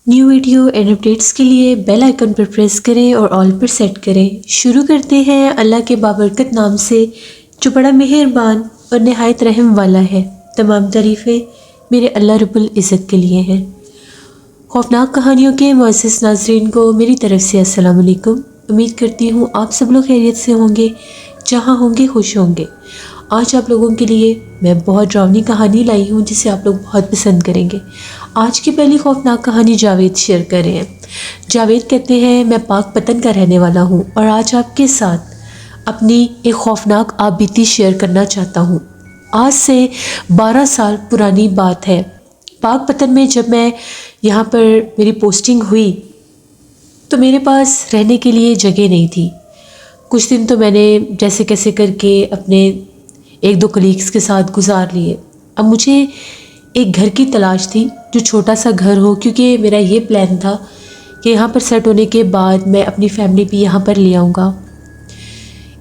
New video and updates کے لیے bell icon پر press کریں اور آل پر سیٹ کریں۔ شروع کرتے ہیں اللہ کے بابرکت نام سے جو بڑا مہربان اور نہایت رحم والا ہے۔ تمام تعریفیں میرے اللہ رب العزت کے لیے ہیں۔ خوفناک کہانیوں کے معزز ناظرین کو میری طرف سے السلام علیکم۔ امید کرتی ہوں آپ سب لوگ خیریت سے ہوں گے، جہاں ہوں گے خوش ہوں گے۔ آج آپ لوگوں کے لیے میں بہت ڈراؤنی کہانی لائی ہوں جسے آپ لوگ بہت پسند کریں گے۔ آج کی پہلی خوفناک کہانی جاوید شیئر کر رہے ہیں۔ جاوید کہتے ہیں میں پاک پتن کا رہنے والا ہوں اور آج آپ کے ساتھ اپنی ایک خوفناک آپ بیتی شیئر کرنا چاہتا ہوں۔ آج سے 12 سال پرانی بات ہے۔ پاک پتن میں جب میں یہاں پر میری پوسٹنگ ہوئی تو میرے پاس رہنے کے لیے جگہ نہیں تھی۔ کچھ دن تو میں نے جیسے کیسے کر کے اپنے ایک دو کلیگس کے ساتھ گزار لیے۔ اب مجھے ایک گھر کی تلاش تھی جو چھوٹا سا گھر ہو، کیونکہ میرا یہ پلان تھا کہ یہاں پر سیٹ ہونے کے بعد میں اپنی فیملی بھی یہاں پر لے آؤں گا۔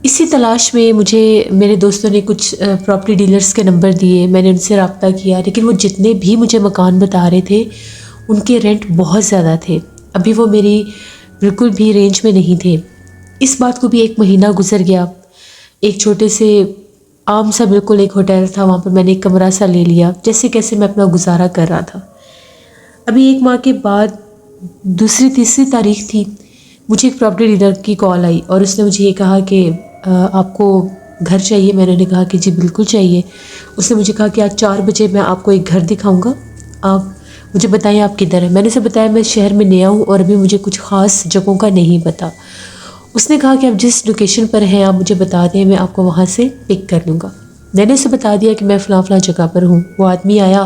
اسی تلاش میں مجھے میرے دوستوں نے کچھ پراپرٹی ڈیلرز کے نمبر دیے، میں نے ان سے رابطہ کیا، لیکن وہ جتنے بھی مجھے مکان بتا رہے تھے ان کے رینٹ بہت زیادہ تھے، ابھی وہ میری بالکل بھی رینج میں نہیں تھے۔ اس بات کو بھی 1 مہینہ گزر گیا۔ ایک چھوٹے سے عام سا بالکل ایک ہوٹل تھا، وہاں پر میں نے ایک کمرہ سا لے لیا، جیسے کیسے میں اپنا گزارا کر رہا تھا۔ ابھی 1 ماہ کے بعد 2-3 تاریخ تھی، مجھے ایک پراپرٹی ڈیلر کی کال آئی اور اس نے مجھے یہ کہا کہ آپ کو گھر چاہیے؟ میں نے کہا کہ جی بالکل چاہیے۔ اس نے مجھے کہا کہ آج 4 بجے میں آپ کو ایک گھر دکھاؤں گا، آپ مجھے بتائیں آپ کدھر ہیں۔ میں نے اسے بتایا میں شہر میں نیا ہوں اور ابھی مجھے کچھ خاص جگہوں کا نہیں پتہ۔ اس نے کہا کہ آپ جس لوکیشن پر ہیں آپ مجھے بتا دیں، میں آپ کو وہاں سے پک کر لوں گا۔ میں نے اسے بتا دیا کہ میں فلاں فلاں جگہ پر ہوں۔ وہ آدمی آیا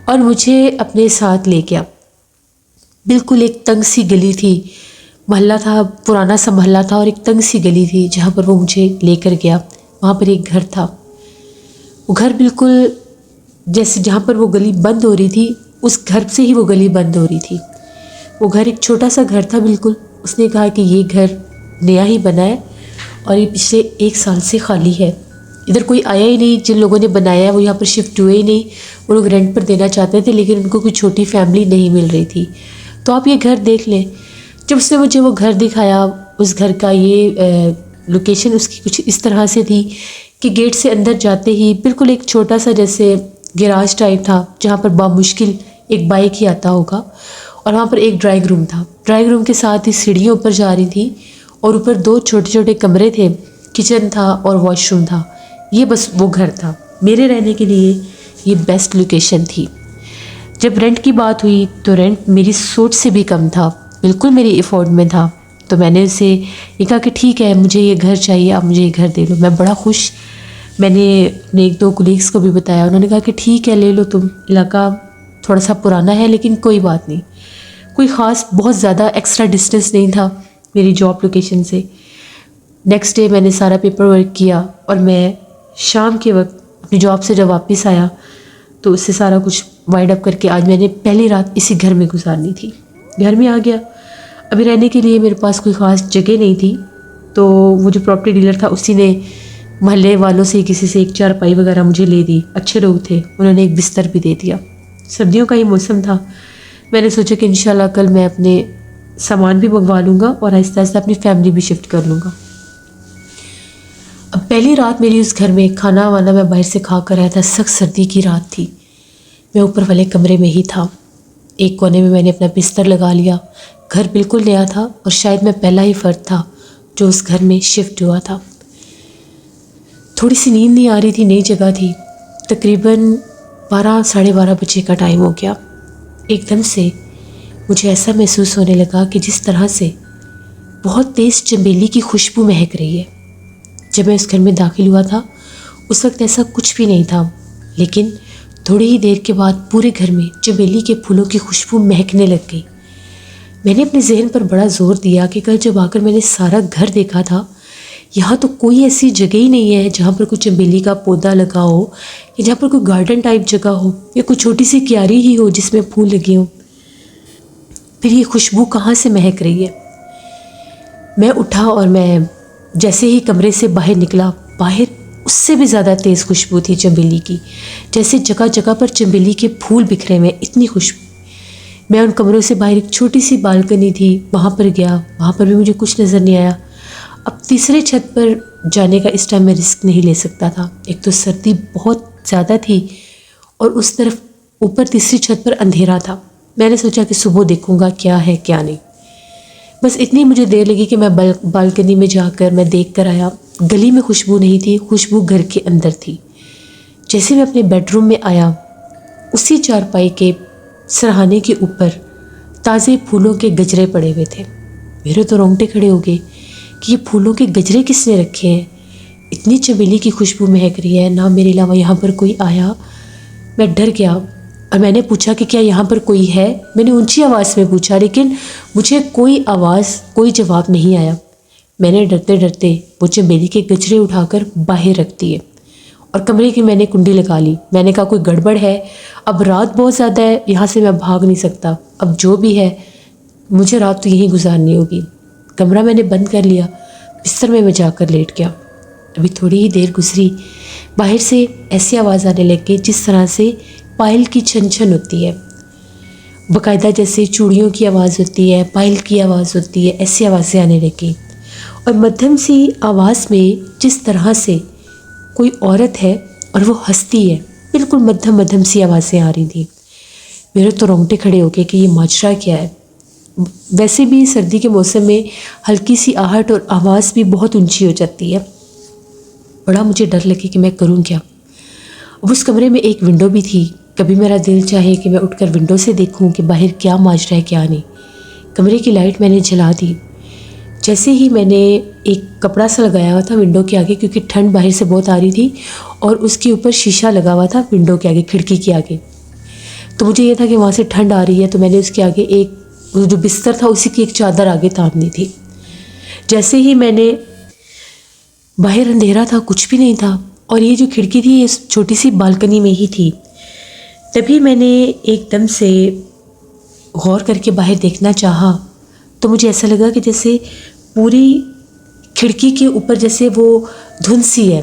اور مجھے اپنے ساتھ لے گیا۔ بالکل ایک تنگ سی گلی تھی، محلہ تھا، پرانا سا محلہ تھا اور ایک تنگ سی گلی تھی جہاں پر وہ مجھے لے کر گیا۔ وہاں پر ایک گھر تھا، وہ گھر بالکل جیسے جہاں پر وہ گلی بند ہو رہی تھی اس گھر سے ہی وہ گلی بند ہو رہی تھی۔ وہ گھر ایک چھوٹا سا گھر تھا بالکل۔ اس نے کہا کہ یہ گھر نیا ہی بنا ہے اور یہ پچھلے 1 سال سے خالی ہے، ادھر کوئی آیا ہی نہیں، جن لوگوں نے بنایا ہے وہ یہاں پر شفٹ ہوئے ہی نہیں۔ وہ لوگ رینٹ پر دینا چاہتے تھے لیکن ان کو کوئی چھوٹی فیملی نہیں مل رہی تھی، تو آپ یہ گھر دیکھ لیں۔ جب اس نے مجھے وہ گھر دکھایا، اس گھر کا یہ لوکیشن اس کی کچھ اس طرح سے تھی کہ گیٹ سے اندر جاتے ہی بالکل ایک چھوٹا سا جیسے گیراج ٹائپ تھا جہاں پر بامشکل ایک بائک ہی آتا ہوگا، اور وہاں پر ایک ڈرائنگ روم تھا۔ ڈرائنگ روم کے ساتھ ہی سیڑھیاں اوپر جا رہی تھی اور اوپر 2 چھوٹے چھوٹے کمرے تھے، کچن تھا اور واش روم تھا۔ یہ بس وہ گھر تھا، میرے رہنے کے لیے یہ بیسٹ لوکیشن تھی۔ جب رینٹ کی بات ہوئی تو رینٹ میری سوچ سے بھی کم تھا، بالکل میری ایفورڈ میں تھا، تو میں نے اسے یہ کہا کہ ٹھیک ہے مجھے یہ گھر چاہیے، آپ مجھے یہ گھر دے لو۔ میں بڑا خوش، میں نے اپنے 1-2 کولیگس کو بھی بتایا، انہوں نے کہا کہ ٹھیک ہے لے لو تم، علاقہ تھوڑا سا پرانا ہے لیکن کوئی بات نہیں، کوئی خاص بہت زیادہ ایکسٹرا ڈسٹینس نہیں تھا میری جاب لوکیشن سے۔ نیکسٹ ڈے میں نے سارا پیپر ورک کیا اور میں شام کے وقت اپنی جاب سے جب واپس آیا تو اس سے سارا کچھ وائنڈ اپ کر کے آج میں نے پہلی رات اسی گھر میں گزارنی تھی۔ گھر میں آ گیا، ابھی رہنے کے لیے میرے پاس کوئی خاص جگہ نہیں تھی، تو وہ جو پراپرٹی ڈیلر تھا اسی نے محلے والوں سے کسی سے ایک چارپائی وغیرہ مجھے لے دی، اچھے لوگ تھے، انہوں نے ایک بستر بھی دے دیا۔ سردیوں کا ہی موسم تھا، میں نے سوچا کہ انشاءاللہ کل میں اپنے سامان بھی منگوا لوں گا اور آہستہ آہستہ اپنی فیملی بھی شفٹ کر لوں گا۔ اب پہلی رات میری اس گھر میں کھانا وانا میں باہر سے کھا کر آیا تھا، سخت سردی کی رات تھی، میں اوپر والے کمرے میں ہی تھا۔ ایک کونے میں نے اپنا بستر لگا لیا۔ گھر بالکل نیا تھا اور شاید میں پہلا ہی فرد تھا جو اس گھر میں شفٹ ہوا تھا۔ تھوڑی سی نیند نہیں آ رہی تھی، نئی جگہ تھی۔ تقریباً 12-12:30 بجے کا ٹائم ہو گیا۔ ایک دم سے مجھے ایسا محسوس ہونے لگا کہ جس طرح سے بہت تیز چنبیلی کی خوشبو مہک رہی ہے۔ جب میں اس گھر میں داخل ہوا تھا اس وقت ایسا کچھ بھی نہیں تھا، لیکن تھوڑی ہی دیر کے بعد پورے گھر میں چنبیلی کے پھولوں کی خوشبو مہکنے لگ گئی۔ میں نے اپنے ذہن پر بڑا زور دیا کہ کل جب آ کر میں نے سارا گھر دیکھا تھا، یہاں تو کوئی ایسی جگہ ہی نہیں ہے جہاں پر کوئی چنبیلی کا پودا لگا ہو یا جہاں پر کوئی گارڈن ٹائپ جگہ ہو یا کوئی چھوٹی سی کیاری ہی ہو جس میں پھول لگے ہوں، پھر یہ خوشبو کہاں سے مہک رہی ہے؟ میں اٹھا اور میں جیسے ہی کمرے سے باہر نکلا، باہر اس سے بھی زیادہ تیز خوشبو تھی چنبیلی کی، جیسے جگہ جگہ پر چنبیلی کے پھول بکھرے ہوئے، اتنی خوشبو۔ میں ان کمروں سے باہر ایک چھوٹی سی بالکنی تھی وہاں پر گیا، وہاں پر بھی مجھے کچھ نظر نہیں آیا۔ اب تیسرے چھت پر جانے کا اس ٹائم میں رسک نہیں لے سکتا تھا، ایک تو سردی بہت زیادہ تھی اور اس طرف اوپر تیسری چھت پر اندھیرا تھا۔ میں نے سوچا کہ صبح دیکھوں گا کیا ہے کیا نہیں۔ بس اتنی مجھے دیر لگی کہ میں بالکنی میں جا کر میں دیکھ کر آیا، گلی میں خوشبو نہیں تھی، خوشبو گھر کے اندر تھی۔ جیسے میں اپنے بیڈ روم میں آیا، اسی چارپائی کے سرہانے کے اوپر تازے پھولوں کے گجرے پڑے ہوئے تھے۔ میرے تو رونگٹے کھڑے ہو گئے کہ یہ پھولوں کے گجرے کس نے رکھے ہیں؟ اتنی چمیلی کی خوشبو مہک رہی ہے، نہ میرے علاوہ یہاں پر کوئی آیا۔ میں ڈر گیا اور میں نے پوچھا کہ کیا یہاں پر کوئی ہے؟ میں نے اونچی آواز میں پوچھا، لیکن مجھے کوئی آواز، کوئی جواب نہیں آیا۔ میں نے ڈرتے ڈرتے وہ چمیلی کے گجرے اٹھا کر باہر رکھ دیے اور کمرے کی میں نے کنڈی لگا لی۔ میں نے کہا کوئی گڑبڑ ہے، اب رات بہت زیادہ ہے، یہاں سے میں بھاگ نہیں سکتا، اب جو بھی ہے مجھے رات تو یہیں گزارنی ہوگی۔ کمرہ میں نے بند کر لیا، بستر میں جا کر لیٹ گیا۔ ابھی تھوڑی ہی دیر گزری، باہر سے ایسی آواز آنے لگ گئی جس طرح سے پائل کی چھن چھن ہوتی ہے، باقاعدہ جیسے چوڑیوں کی آواز ہوتی ہے، پائل کی آواز ہوتی ہے، ایسی آوازیں آنے لگیں اور مدھم سی آواز میں جس طرح سے کوئی عورت ہے اور وہ ہنستی ہے، بالکل مدھم سی آوازیں آ رہی تھیں۔ میرے تو رونگٹے کھڑے ہو گئے کہ یہ ماجرا کیا ہے۔ ویسے بھی سردی کے موسم میں ہلکی سی آہٹ اور آواز بھی بہت اونچی ہو جاتی ہے۔ بڑا مجھے ڈر لگے کہ میں کروں کیا۔ اب اس کمرے میں ایک ونڈو بھی تھی، کبھی میرا دل چاہے کہ میں اٹھ کر ونڈو سے دیکھوں کہ باہر کیا ماجرا ہے کیا نہیں۔ کمرے کی لائٹ میں نے جلا دی۔ جیسے ہی میں نے ایک کپڑا سا لگایا ہوا تھا ونڈو کے آگے، کیونکہ ٹھنڈ باہر سے بہت آ رہی تھی اور اس کے اوپر شیشہ لگا ہوا تھا ونڈو کے آگے، کھڑکی کے آگے، تو مجھے یہ تھا کہ وہاں سے ٹھنڈ آ رہی ہے، تو میں نے اس کے آگے ایک جو بستر تھا اسی کی ایک چادر آگے تاننی تھی۔ جیسے ہی میں نے، باہر اندھیرا تھا، کچھ بھی نہیں تھا اور یہ جو کھڑکی تھی یہ چھوٹی سی بالکنی میں ہی تھی۔ تبھی میں نے ایک دم سے غور کر کے باہر دیکھنا چاہا تو مجھے ایسا لگا کہ جیسے پوری کھڑکی کے اوپر جیسے وہ دھند سی ہے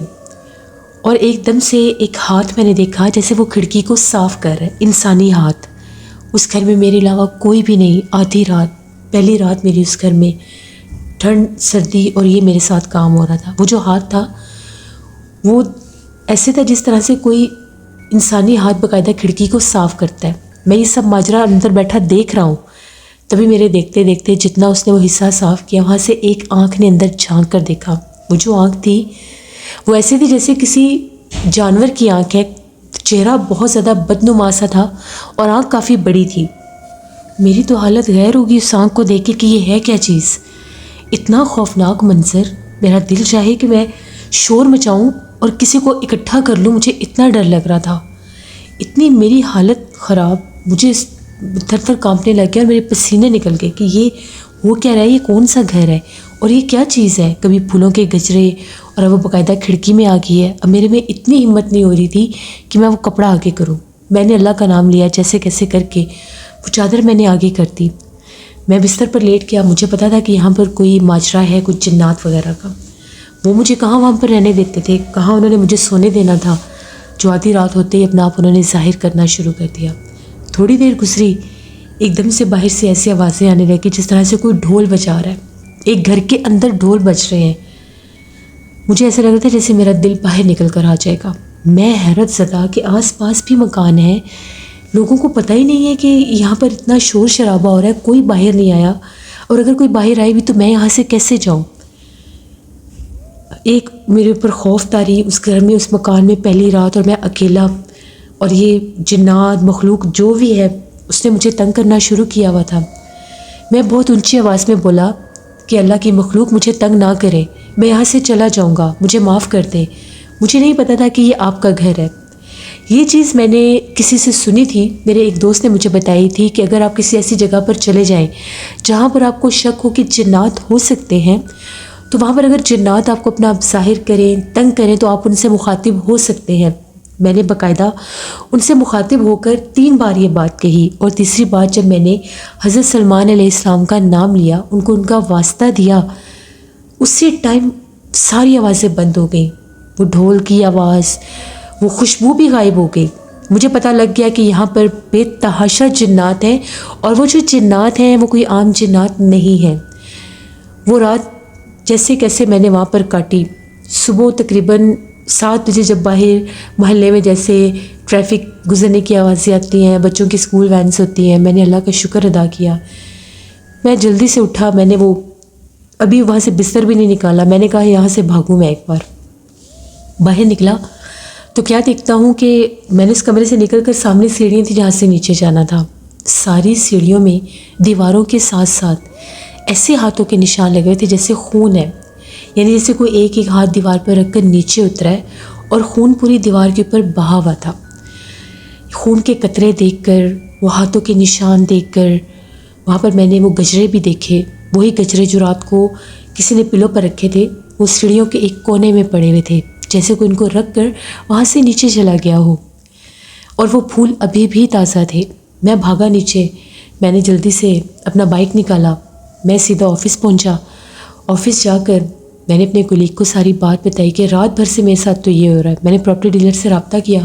اور ایک دم سے ایک ہاتھ میں نے دیکھا جیسے وہ کھڑکی کو صاف کر رہا ہے، انسانی ہاتھ۔ اس گھر میں میرے علاوہ کوئی بھی نہیں، آدھی رات، پہلی رات میری اس گھر میں، ٹھنڈ سردی اور یہ میرے ساتھ کام ہو رہا تھا۔ وہ جو ہاتھ تھا وہ ایسے تھا جس طرح سے کوئی انسانی ہاتھ باقاعدہ کھڑکی کو صاف کرتا ہے۔ میں یہ سب ماجرا اندر بیٹھا دیکھ رہا ہوں، تبھی میرے دیکھتے دیکھتے جتنا اس نے وہ حصہ صاف کیا، وہاں سے ایک آنکھ نے اندر جھانک کر دیکھا۔ وہ جو آنکھ تھی وہ ایسے تھی جیسے کسی جانور کی آنکھ ہے، چہرہ بہت زیادہ بدنما سا تھا اور آنکھ کافی بڑی تھی۔ میری تو حالت غیر ہوگی اس آنکھ کو دیکھ کے کہ یہ ہے کیا چیز، اتنا خوفناک منظر۔ میرا دل چاہے کہ میں شور مچاؤں اور کسی کو اکٹھا کر لوں، مجھے اتنا ڈر لگ رہا تھا، اتنی میری حالت خراب، مجھے تھر تھر کانپنے لگ گیا اور میرے پسینے نکل گئے کہ یہ وہ کیا رہا ہے، یہ کون سا گھر ہے اور یہ کیا چیز ہے۔ کبھی پھولوں کے گجرے اور اب وہ باقاعدہ کھڑکی میں آ گئی ہے۔ اب میرے میں اتنی ہمت نہیں ہو رہی تھی کہ میں وہ کپڑا آگے کروں۔ میں نے اللہ کا نام لیا جیسے کیسے کر کے، وہ چادر میں نے آگے کر دی۔ میں بستر پر لیٹ گیا، مجھے پتا تھا کہ یہاں پر کوئی ماجرا ہے، کچھ جنات وغیرہ کا۔ وہ مجھے کہاں وہاں پر رہنے دیتے تھے، کہاں انہوں نے مجھے سونے دینا تھا، جو آدھی رات ہوتے ہی اپنا آپ انہوں نے ظاہر کرنا شروع کر دیا۔ تھوڑی دیر گزری، ایک دم سے باہر سے ایسی آوازیں آنے لگی جس طرح سے کوئی ڈھول بجا رہا ہے، ایک گھر کے اندر ڈھول بج رہے ہیں۔ مجھے ایسا لگ رہا تھا جیسے میرا دل باہر نکل کر آ جائے گا۔ میں حیرت زدہ کہ آس پاس بھی مکان ہیں، لوگوں کو پتہ ہی نہیں ہے کہ یہاں پر اتنا شور شرابہ ہو رہا ہے، کوئی باہر نہیں آیا، اور اگر کوئی باہر آئے بھی تو میں یہاں سے کیسے جاؤں۔ ایک میرے اوپر خوف طاری، اس گھر میں، اس مکان میں پہلی رات اور میں اکیلا، اور یہ جنات مخلوق جو بھی ہے اس نے مجھے تنگ کرنا شروع کیا ہوا تھا۔ میں بہت اونچی آواز میں بولا کہ اللہ کی مخلوق مجھے تنگ نہ کرے، میں یہاں سے چلا جاؤں گا، مجھے معاف کر دیں، مجھے نہیں پتا تھا کہ یہ آپ کا گھر ہے۔ یہ چیز میں نے کسی سے سنی تھی، میرے ایک دوست نے مجھے بتائی تھی کہ اگر آپ کسی ایسی جگہ پر چلے جائیں جہاں پر آپ کو شک ہو کہ جنات ہو سکتے ہیں، تو وہاں پر اگر جنات آپ کو اپنا ظاہر کریں، تنگ کریں، تو آپ ان سے مخاطب ہو سکتے ہیں۔ میں نے باقاعدہ ان سے مخاطب ہو کر 3 بار یہ بات کہی، اور تیسری بار جب میں نے حضرت سلمان علیہ السلام کا نام لیا، ان کو ان کا واسطہ دیا، اسی ٹائم ساری آوازیں بند ہو گئیں، وہ ڈھول کی آواز، وہ خوشبو بھی غائب ہو گئی۔ مجھے پتہ لگ گیا کہ یہاں پر بے تحاشا جنات ہیں، اور وہ جو جنات ہیں وہ کوئی عام جنات نہیں ہیں۔ وہ رات جیسے کیسے میں نے وہاں پر کاٹی۔ صبح تقریباً 7 بجے جب باہر محلے میں جیسے ٹریفک گزرنے کی آوازیں آتی ہیں، بچوں کی اسکول وینس ہوتی ہیں، میں نے اللہ کا شکر ادا کیا۔ میں جلدی سے اٹھا، میں نے وہ ابھی وہاں سے بستر بھی نہیں نکالا، میں نے کہا یہاں سے بھاگوں میں۔ ایک بار باہر نکلا تو کیا دیکھتا ہوں کہ میں نے اس کمرے سے نکل کر سامنے سیڑھیاں تھیں جہاں سے نیچے جانا تھا، ساری سیڑھیوں میں دیواروں کے ساتھ ساتھ ایسے ہاتھوں کے نشان لگے ہوئے تھے جیسے خون ہے، یعنی جیسے کوئی ایک ایک ہاتھ دیوار پر رکھ کر نیچے اترا ہے اور خون پوری دیوار کے اوپر بہا ہوا تھا۔ خون کے قطرے دیکھ کر، وہ ہاتھوں کے نشان دیکھ کر، وہاں پر میں نے وہ گجرے بھی دیکھے، وہی گجرے جو رات کو کسی نے پلوں پر رکھے تھے، وہ سیڑھیوں کے ایک کونے میں پڑے ہوئے تھے، جیسے کوئی ان کو رکھ کر وہاں سے نیچے چلا گیا ہو، اور وہ پھول ابھی بھی تازہ تھے۔ میں بھاگا نیچے، میں نے جلدی سے اپنا بائک نکالا، میں سیدھا آفس پہنچا۔ آفس جا کر میں نے اپنے کولیگ کو ساری بات بتائی کہ رات بھر سے میرے ساتھ تو یہ ہو رہا ہے۔ میں نے پراپرٹی ڈیلر سے رابطہ کیا،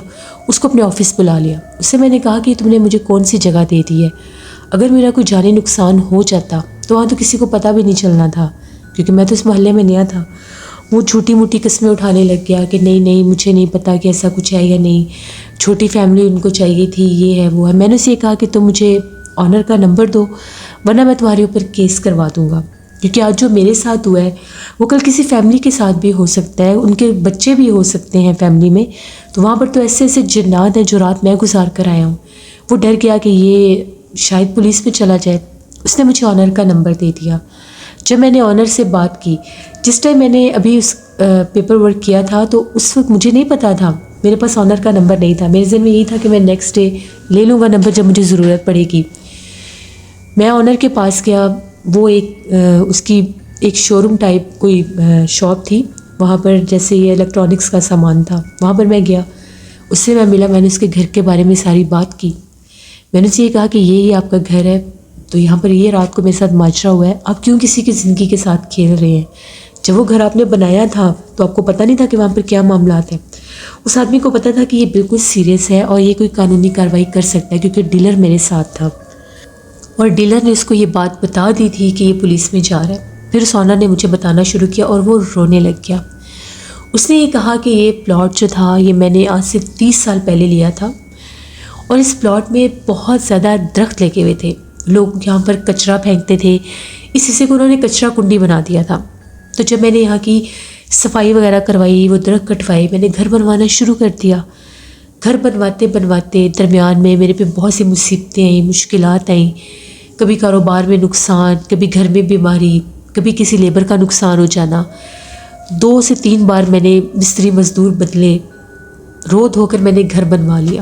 اس کو اپنے آفس بلا لیا، اس سے میں نے کہا کہ تم نے مجھے کون سی جگہ دے دی ہے، اگر میرا کوئی جانی نقصان ہو جاتا تو وہاں تو کسی کو پتہ بھی نہیں چلنا تھا، کیونکہ میں تو اس محلے میں نیا تھا۔ وہ چھوٹی موٹی قسمیں اٹھانے لگ گیا کہ نہیں نہیں مجھے نہیں پتہ کہ ایسا کچھ ہے یا نہیں، چھوٹی فیملی ان کو چاہیے تھی، یہ ہے وہ ہے۔ میں نے اسے کہا کہ تم مجھے آنر کا نمبر دو، ورنہ میں تمہارے اوپر کیس کروا دوں گا، کیونکہ آج جو میرے ساتھ ہوا ہے وہ کل کسی فیملی کے ساتھ بھی ہو سکتا ہے، ان کے بچے بھی ہو سکتے ہیں فیملی میں، تو وہاں پر تو ایسے ایسے جنات ہیں جو رات میں گزار کر آیا ہوں۔ وہ ڈر گیا کہ یہ شاید پولیس میں چلا جائے، اس نے مجھے آنر کا نمبر دے دیا۔ جب میں نے آنر سے بات کی، جس ٹائم میں نے ابھی اس پیپر ورک کیا تھا، تو اس وقت مجھے نہیں پتا تھا، میرے پاس آنر کا نمبر نہیں تھا، میرے ذہن میں یہی تھا کہ میں نیکسٹ ڈے لے لوں گا نمبر جب مجھے ضرورت پڑے گی۔ میں آنر کے پاس گیا، وہ اس کی ایک شو روم ٹائپ کوئی شاپ تھی، وہاں پر جیسے یہ الیکٹرانکس کا سامان تھا، وہاں پر میں گیا، اس سے میں ملا، میں نے اس کے گھر کے بارے میں ساری بات کی۔ میں نے اسے یہ کہا کہ یہ آپ کا گھر ہے، تو یہاں پر یہ رات کو میرے ساتھ ماجرا ہوا ہے، آپ کیوں کسی کی زندگی کے ساتھ کھیل رہے ہیں؟ جب وہ گھر آپ نے بنایا تھا تو آپ کو پتہ نہیں تھا کہ وہاں پر کیا معاملات ہیں؟ اس آدمی کو پتہ تھا کہ یہ بالکل سیریس ہے اور یہ کوئی قانونی کارروائی کر سکتا ہے، کیونکہ ڈیلر میرے ساتھ تھا، اور ڈیلر نے اس کو یہ بات بتا دی تھی کہ یہ پولیس میں جا رہا ہے۔ پھر اس آنر نے مجھے بتانا شروع کیا اور وہ رونے لگ گیا۔ اس نے یہ کہا کہ یہ پلاٹ جو تھا یہ میں نے آج سے 30 سال پہلے لیا تھا، اور اس پلاٹ میں بہت زیادہ درخت لگے ہوئے تھے، لوگ یہاں پر کچرا پھینکتے تھے، اس حصے کو انہوں نے کچرا کنڈی بنا دیا تھا۔ تو جب میں نے یہاں کی صفائی وغیرہ کروائی، وہ درخت کٹوائے، میں نے گھر بنوانا شروع کر دیا۔ گھر بنواتے بنواتے درمیان میں میرے پہ بہت سی مصیبتیں آئیں، مشکلات آئیں، کبھی کاروبار میں نقصان، کبھی گھر میں بیماری، کبھی کسی لیبر کا نقصان ہو جانا۔ 2 سے 3 بار میں نے مستری مزدور بدلے، رو دھو کر میں نے گھر بنوا لیا۔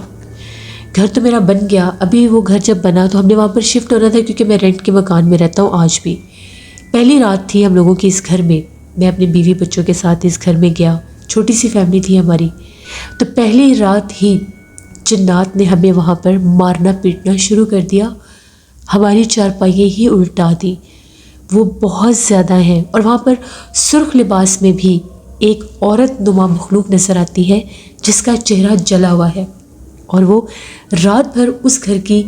گھر تو میرا بن گیا، ابھی وہ گھر جب بنا تو ہم نے وہاں پر شفٹ ہونا تھا، کیونکہ میں رینٹ کے مکان میں رہتا ہوں آج بھی۔ پہلی رات تھی ہم لوگوں کی اس گھر میں، میں اپنے بیوی بچوں کے ساتھ اس گھر میں گیا، چھوٹی سی فیملی تھی ہماری۔ تو پہلی رات ہی جنات نے ہمیں وہاں پر مارنا پیٹنا شروع کر دیا، ہماری چارپائیاں ہی الٹا دی۔ وہ بہت زیادہ ہیں، اور وہاں پر سرخ لباس میں بھی ایک عورت نما مخلوق نظر آتی ہے جس کا چہرہ جلا ہوا ہے، اور وہ رات بھر اس گھر کی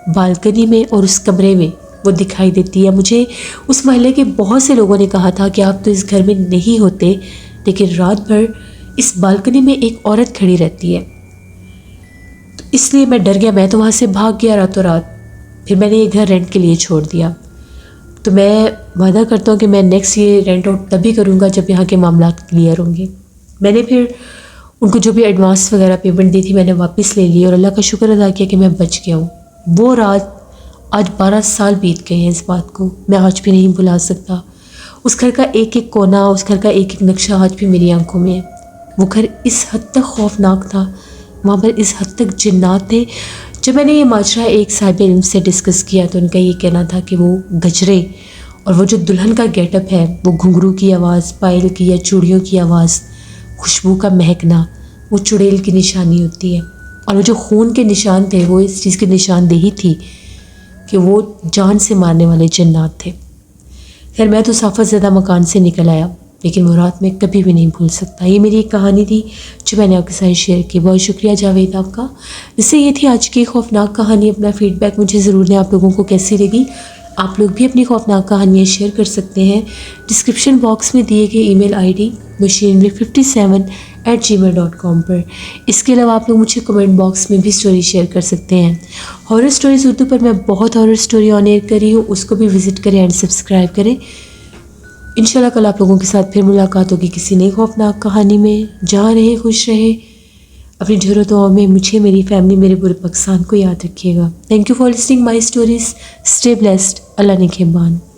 بالکنی میں اور اس کمرے میں وہ دکھائی دیتی ہے۔ مجھے اس محلے کے بہت سے لوگوں نے کہا تھا کہ آپ تو اس گھر میں نہیں ہوتے، لیکن رات بھر اس بالکنی میں ایک عورت کھڑی رہتی ہے۔ تو اس لیے میں ڈر گیا، میں تو وہاں سے بھاگ گیا راتوں رات۔ پھر میں نے یہ گھر رینٹ کے لیے چھوڑ دیا۔ تو میں وعدہ کرتا ہوں کہ میں نیکسٹ یہ رینٹ آؤٹ تبھی کروں گا جب یہاں کے معاملات کلیئر ہوں گے۔ میں نے پھر ان کو جو بھی ایڈوانس وغیرہ پیمنٹ دی تھی میں نے واپس لے لی، اور اللہ کا شکر ادا کیا کہ میں بچ گیا ہوں۔ وہ رات آج 12 سال بیت گئے ہیں، اس بات کو میں آج بھی نہیں بھلا سکتا۔ اس گھر کا ایک ایک کونا، اس گھر کا ایک ایک نقشہ آج بھی میری آنکھوں میں ہے۔ وہ گھر اس حد تک خوفناک تھا، وہاں پر اس حد تک جنات تھے۔ جب میں نے یہ ماجرا ایک صاحب علم سے ڈسکس کیا تو ان کا یہ کہنا تھا کہ وہ گجرے اور وہ جو دلہن کا گیٹ اپ ہے، وہ گھنگرو کی آواز، پائل کی یا چوڑیوں کی آواز، خوشبو کا مہکنا، وہ چڑیل کی نشانی ہوتی ہے، اور وہ جو خون کے نشان تھے وہ اس چیز کی نشاندہی تھی کہ وہ جان سے مارنے والے جنات تھے۔ خیر میں تو صافت زدہ مکان سے نکل آیا، لیکن وہ رات میں کبھی بھی نہیں بھول سکتا. یہ میری ایک کہانی تھی جو میں نے آپ کے ساتھ شیئر کی. بہت شکریہ جاوید آپ کا. اس سے یہ تھی آج کی خوفناک کہانی. اپنا فیڈ بیک مجھے ضرور دیں آپ لوگوں کو کیسی لگی. آپ لوگ بھی اپنی خوفناک کہانیاں شیئر کر سکتے ہیں ڈسکرپشن باکس میں دیے گئے ای میل آئی ڈی machinery57@gmail.com پر. اس کے علاوہ آپ لوگ مجھے کمنٹ باکس میں بھی اسٹوری شیئر کر سکتے ہیں. ہارر اسٹوریز اردو پر میں بہت ہارر اسٹوری آن ایئر کری ہوں, اس کو بھی وزٹ کریں اینڈ سبسکرائب کریں. انشاءاللہ کل آپ لوگوں کے ساتھ پھر ملاقات ہوگی کسی نئی خوفناک کہانی میں. جہاں رہیں خوش رہیں. اپنی جھر و دعاؤں میں مجھے, میری فیملی, میرے پورے پاکستان کو یاد رکھیے گا. Thank you for listening my stories. Stay blessed. Allah نگہبان.